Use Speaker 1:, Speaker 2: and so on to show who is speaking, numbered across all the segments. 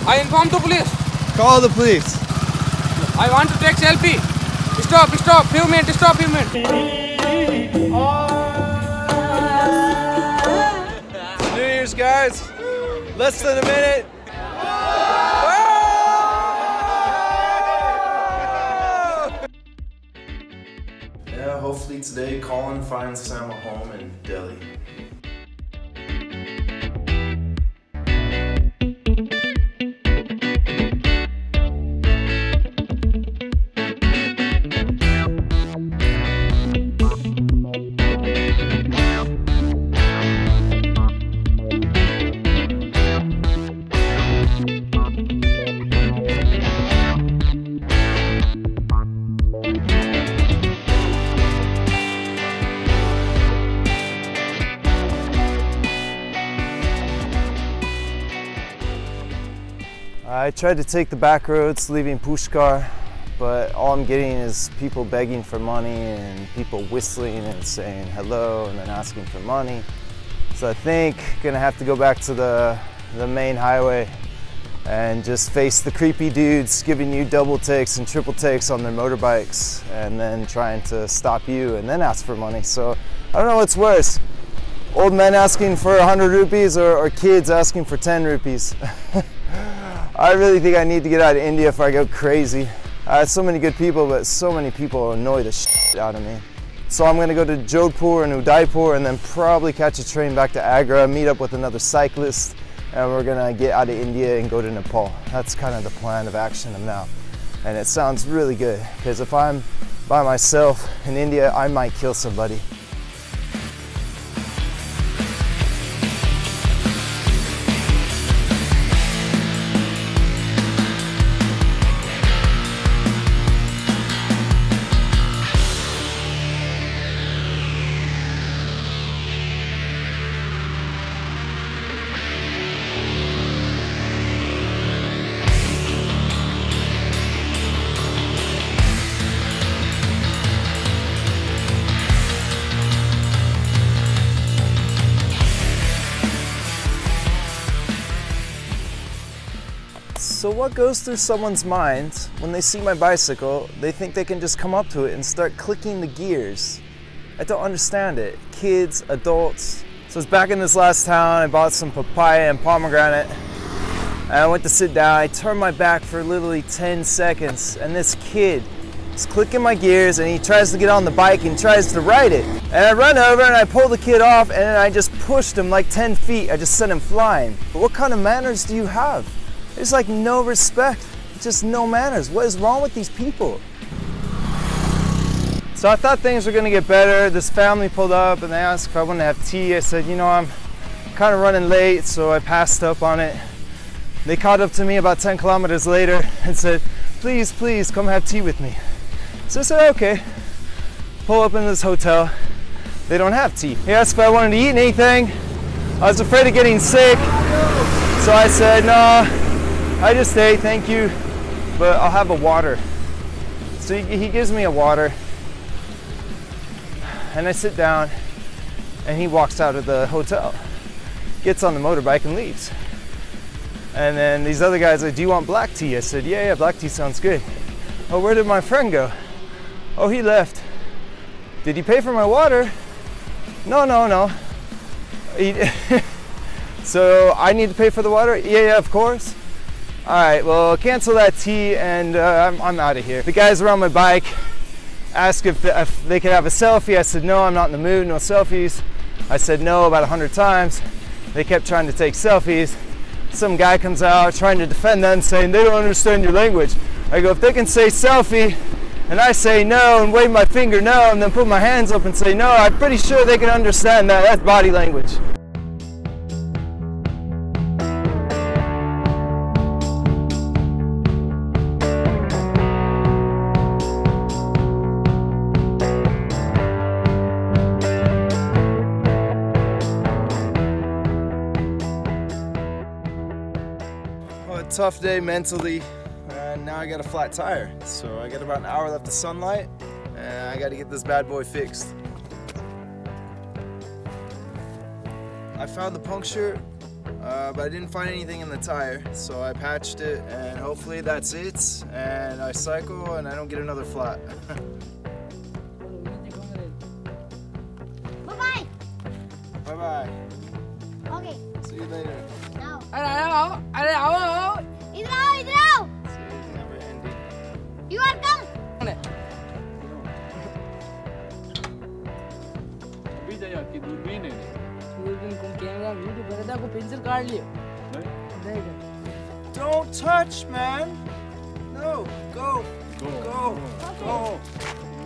Speaker 1: I inform the police.
Speaker 2: Call the police.
Speaker 1: I want to take selfie. Stop, few minutes, stop, few minutes.
Speaker 2: New Year's, guys. Less than a minute.
Speaker 3: Yeah, hopefully today Colin finds Sam a home in Delhi.
Speaker 2: I tried to take the back roads leaving Pushkar, but all I'm getting is people begging for money and people whistling and saying hello and then asking for money. So I think I'm gonna have to go back to the main highway and just face the creepy dudes giving you double takes and triple takes on their motorbikes and then trying to stop you and then ask for money. So I don't know what's worse, old men asking for 100 rupees or kids asking for 10 rupees. I really think I need to get out of India if I go crazy. I have so many good people, but so many people annoy the shit out of me. So I'm gonna go to Jodhpur and Udaipur and then probably catch a train back to Agra, meet up with another cyclist, and we're gonna get out of India and go to Nepal. That's kind of the plan of action now. And it sounds really good, because if I'm by myself in India, I might kill somebody. So what goes through someone's mind when they see my bicycle? They think they can just come up to it and start clicking the gears. I don't understand it. Kids, adults. So I was back in this last town, I bought some papaya and pomegranate, and I went to sit down. I turned my back for literally 10 seconds, and this kid is clicking my gears, and he tries to get on the bike and tries to ride it. And I run over and I pull the kid off, and then I just pushed him like 10 feet. I just sent him flying. But what kind of manners do you have? There's like no respect, just no manners. What is wrong with these people? So I thought things were gonna get better. This family pulled up and they asked if I wanted to have tea. I said, you know, I'm kind of running late, so I passed up on it. They caught up to me about 10 kilometers later and said, please, please come have tea with me. So I said, okay. Pull up in this hotel. They don't have tea. He asked if I wanted to eat anything. I was afraid of getting sick, so I said, no. I just ate, thank you, but I'll have a water. So he gives me a water, and I sit down, and he walks out of the hotel, gets on the motorbike and leaves. And then these other guys are like, do you want black tea? I said, yeah, black tea sounds good. Oh, where did my friend go? Oh, he left. Did he pay for my water? No. So I need to pay for the water? Yeah, of course. All right, well, cancel that tea and I'm out of here. The guys were on my bike, asked if they could have a selfie. I said, no, I'm not in the mood, no selfies. I said no about 100 times. They kept trying to take selfies. Some guy comes out trying to defend them, saying they don't understand your language. I go, if they can say selfie, and I say no and wave my finger no, and then put my hands up and say no, I'm pretty sure they can understand that. That's body language. Tough day mentally, and now I got a flat tire. So I got about an hour left of sunlight, and I got to get this bad boy fixed. I found the puncture, but I didn't find anything in the tire, so I patched it, and hopefully that's it. And I cycle, and I don't get another flat.
Speaker 4: Bye-bye.
Speaker 2: Bye-bye.
Speaker 4: Okay.
Speaker 2: See you later.
Speaker 4: Now.
Speaker 1: अरे आओ
Speaker 4: इधर आओ, इधर आओ.
Speaker 2: See you never ending.
Speaker 4: You are come.
Speaker 5: अभी जाया कि दूरबीन है
Speaker 1: दूरबीन को कैमरा वीडियो बरदा को पेंसिल काट लियो
Speaker 2: Don't touch, man. No, go, go, go.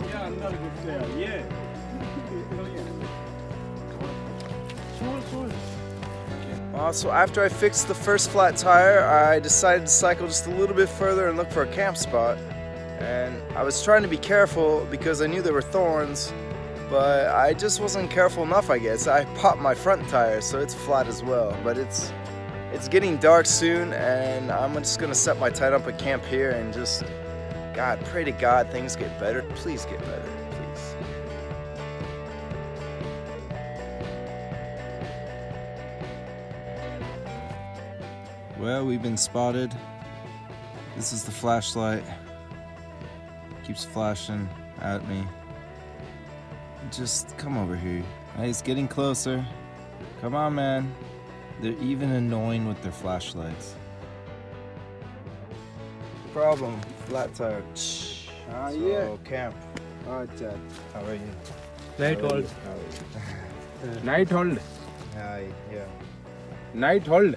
Speaker 5: ये अंदर घुस गया ये
Speaker 2: So after I fixed the first flat tire, I decided to cycle just a little bit further and look for a camp spot. And I was trying to be careful because I knew there were thorns, but I just wasn't careful enough, I guess. I popped my front tire, so it's flat as well. But it's getting dark soon, and I'm just gonna set my tent up at camp here and just, God, pray to God things get better. Please get better, please. Well, we've been spotted. This is the flashlight. Keeps flashing at me. Just come over here. Hey, it's getting closer. Come on, man. They're even annoying with their flashlights. Problem, flat tire.
Speaker 5: yeah.
Speaker 2: Camp.
Speaker 5: अच्छा
Speaker 2: How are you?
Speaker 5: Night hold night hold
Speaker 2: Hi, yeah.
Speaker 5: Night hold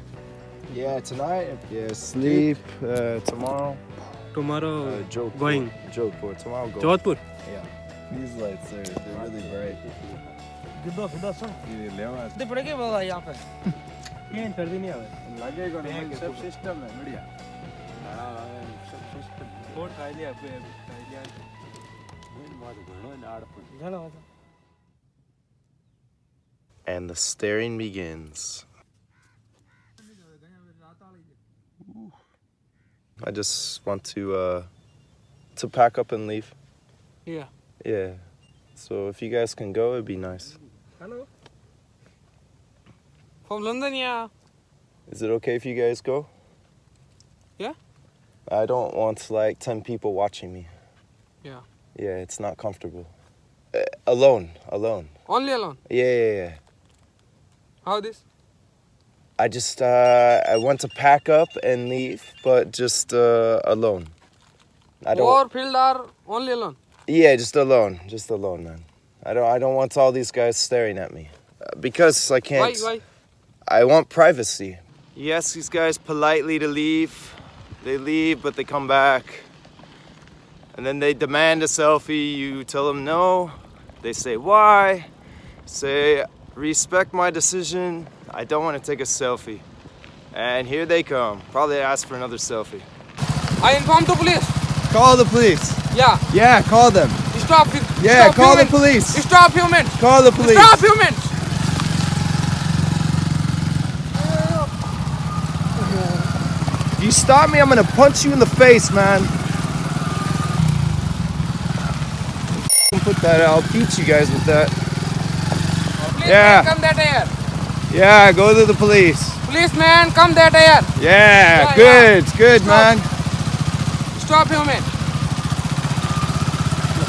Speaker 2: Yeah, tonight. Yeah, sleep. Tomorrow.
Speaker 6: Tomorrow
Speaker 2: Jodhpur.
Speaker 6: going.
Speaker 2: Jodhpur. Tomorrow go.
Speaker 6: Jodhpur.
Speaker 2: Yeah. These lights they're really bright.
Speaker 5: ये लेवा
Speaker 1: तो पड़ेगा बाबा यहाँ पे
Speaker 6: ये सर्दी नहीं आवे
Speaker 5: लगेगा ना सब सिस्टम है बढ़िया हां सब सिस्टम
Speaker 6: बोर्ड खाई लिया पे खाई लिया
Speaker 5: बहुत घणो नाड़ पर
Speaker 6: जाना
Speaker 2: And the staring begins. I just want to pack up and leave.
Speaker 1: Yeah.
Speaker 2: Yeah. So if you guys can go, it'd be nice.
Speaker 6: Hello.
Speaker 1: From London, yeah.
Speaker 2: Is it okay if you guys go?
Speaker 1: Yeah?
Speaker 2: I don't want like 10 people watching me.
Speaker 1: Yeah.
Speaker 2: Yeah, it's not comfortable. Alone.
Speaker 1: Only alone.
Speaker 2: Yeah.
Speaker 1: How this?
Speaker 2: I just I want to pack up and leave, but just alone. I don't.
Speaker 1: Or field or only alone?
Speaker 2: Yeah, just alone, man. I don't want all these guys staring at me because I can't.
Speaker 1: Why?
Speaker 2: I want privacy. You ask these guys politely to leave. They leave, but they come back. And then they demand a selfie. You tell them no. They say why. Say respect my decision. I don't want to take a selfie. And here they come. Probably ask for another selfie.
Speaker 1: I inform the police.
Speaker 2: Call the police.
Speaker 1: Yeah.
Speaker 2: Yeah, call them.
Speaker 1: Stop.
Speaker 2: Yeah,
Speaker 1: stop
Speaker 2: call the
Speaker 1: humans.
Speaker 2: police.
Speaker 1: Stop humans.
Speaker 2: Call the police.
Speaker 1: Stop humans.
Speaker 2: If you stop me, I'm gonna punch you in the face, man. Put that out. I'll beat you guys with that.
Speaker 1: Policeman,
Speaker 2: Yeah.
Speaker 1: come that air.
Speaker 2: Yeah, go to the police.
Speaker 1: Policeman, come that air.
Speaker 2: Yeah,
Speaker 1: Yeah,
Speaker 2: good,
Speaker 1: Stop.
Speaker 2: man.
Speaker 1: Stop human.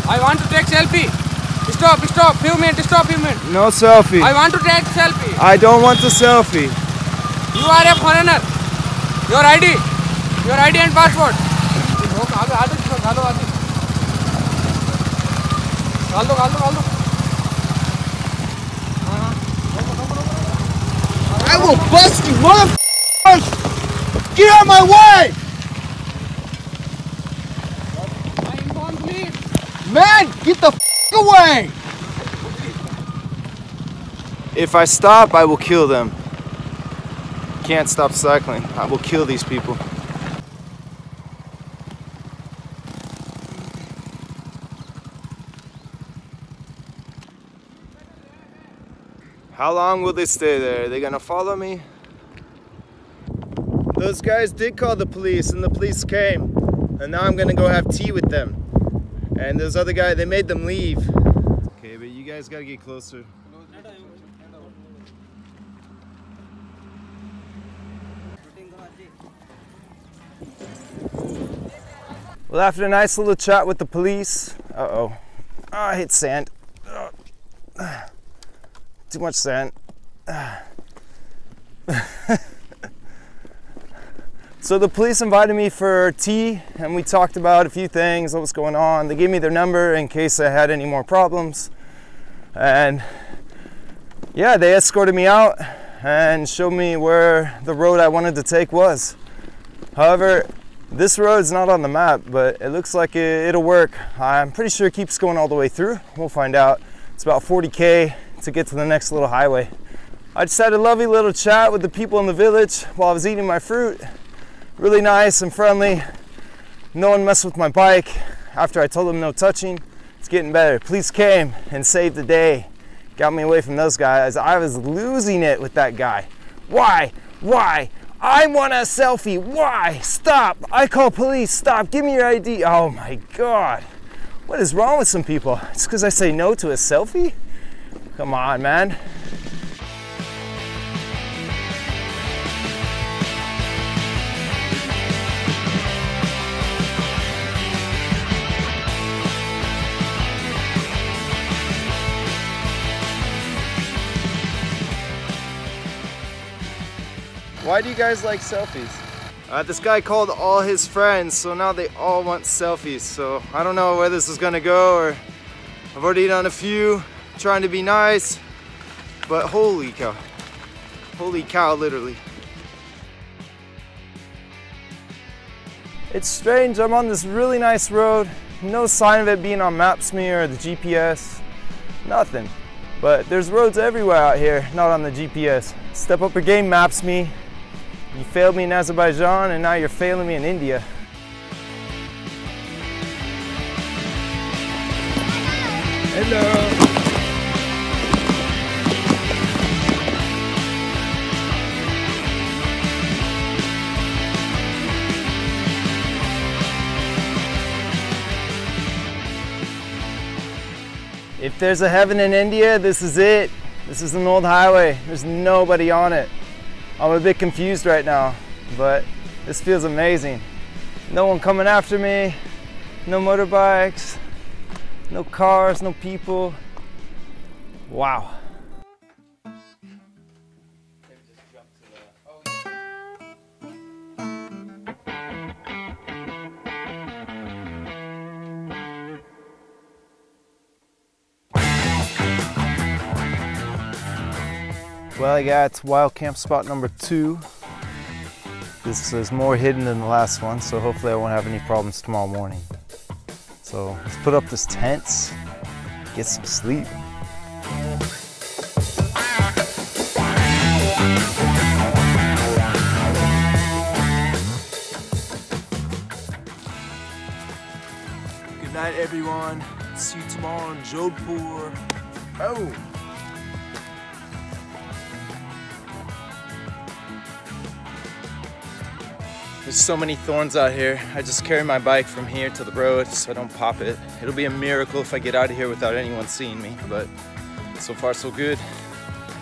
Speaker 1: I want to take selfie. Stop. Few minutes. Stop human.
Speaker 2: No selfie.
Speaker 1: I want to take selfie.
Speaker 2: I don't want the selfie.
Speaker 1: You are a foreigner. Your ID and passport.
Speaker 2: I will bust you, mother. Get out of my way,
Speaker 1: I inform police.
Speaker 2: man. Get the away. If I stop, I will kill them. Can't stop cycling. I will kill these people. How long will they stay there? Are they gonna follow me? Those guys did call the police and the police came. And now I'm gonna go have tea with them. And those other guys, they made them leave. Okay, but you guys gotta get closer. Well, after a nice little chat with the police, I hit sand. Too much sand. So the police invited me for tea and we talked about a few things, what was going on. They gave me their number in case I had any more problems. And yeah, they escorted me out and showed me where the road I wanted to take was. However, this road's not on the map, but it looks like it'll work. I'm pretty sure it keeps going all the way through. We'll find out. It's about 40K to get to the next little highway. I just had a lovely little chat with the people in the village while I was eating my fruit. Really nice and friendly. No one messed with my bike after I told them no touching. It's getting better. Police came and saved the day. Got me away from those guys. I was losing it with that guy. Why? Why? I want a selfie. Why? Stop. I call police. Stop. Give me your ID. Oh my God. What is wrong with some people? It's because I say no to a selfie? Come on, man. Why do you guys like selfies? This guy called all his friends, so now they all want selfies. So I don't know where this is gonna go, or I've already done a few trying to be nice, but holy cow, literally. It's strange, I'm on this really nice road, no sign of it being on Maps.me or the GPS, nothing. But there's roads everywhere out here, not on the GPS. Step up your game, Maps.me. You failed me in Azerbaijan and now you're failing me in India.
Speaker 5: Hello.
Speaker 2: If there's a heaven in India, this is it. This is an old highway. There's nobody on it. I'm a bit confused right now, but this feels amazing. No one coming after me, no motorbikes, no cars, no people. Wow. Well, I got wild camp spot number 2. This is more hidden than the last one, so hopefully I won't have any problems tomorrow morning. So let's put up this tent, get some sleep. Good night, everyone. See you tomorrow in Jodhpur. Oh! There's so many thorns out here. I just carry my bike from here to the road so I don't pop it. It'll be a miracle if I get out of here without anyone seeing me, but so far so good.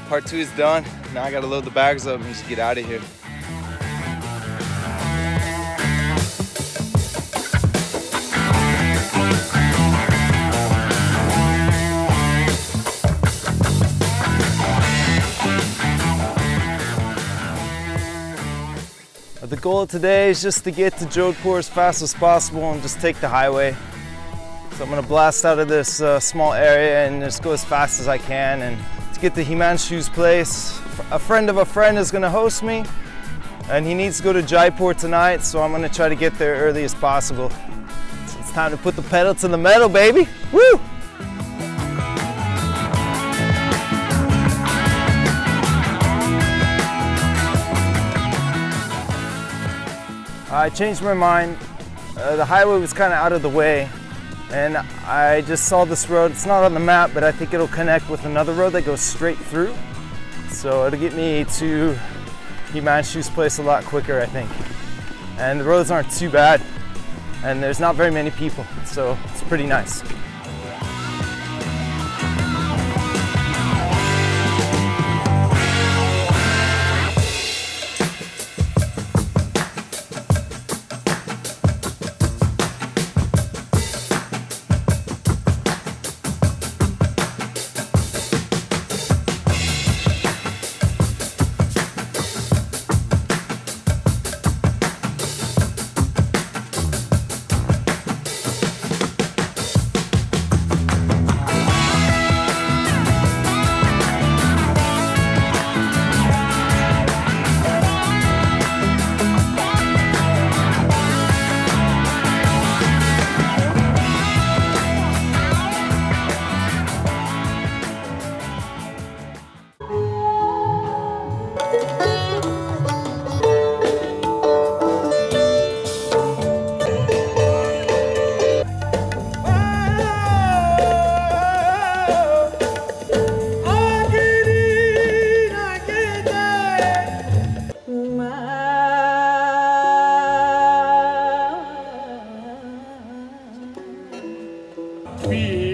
Speaker 2: Part 2 is done. Now I gotta load the bags up and just get out of here. The goal today is just to get to Jodhpur as fast as possible and just take the highway. So I'm gonna blast out of this small area and just go as fast as I can and to get to Himanshu's place. A friend of a friend is gonna host me and he needs to go to Jaipur tonight, so I'm gonna try to get there early as possible. So it's time to put the pedal to the metal, baby. Woo! I changed my mind. The highway was kind of out of the way and I just saw this road. It's not on the map, but I think it'll connect with another road that goes straight through. So it'll get me to Himanshu's place a lot quicker, I think. And the roads aren't too bad and there's not very many people, so it's pretty nice.
Speaker 7: feel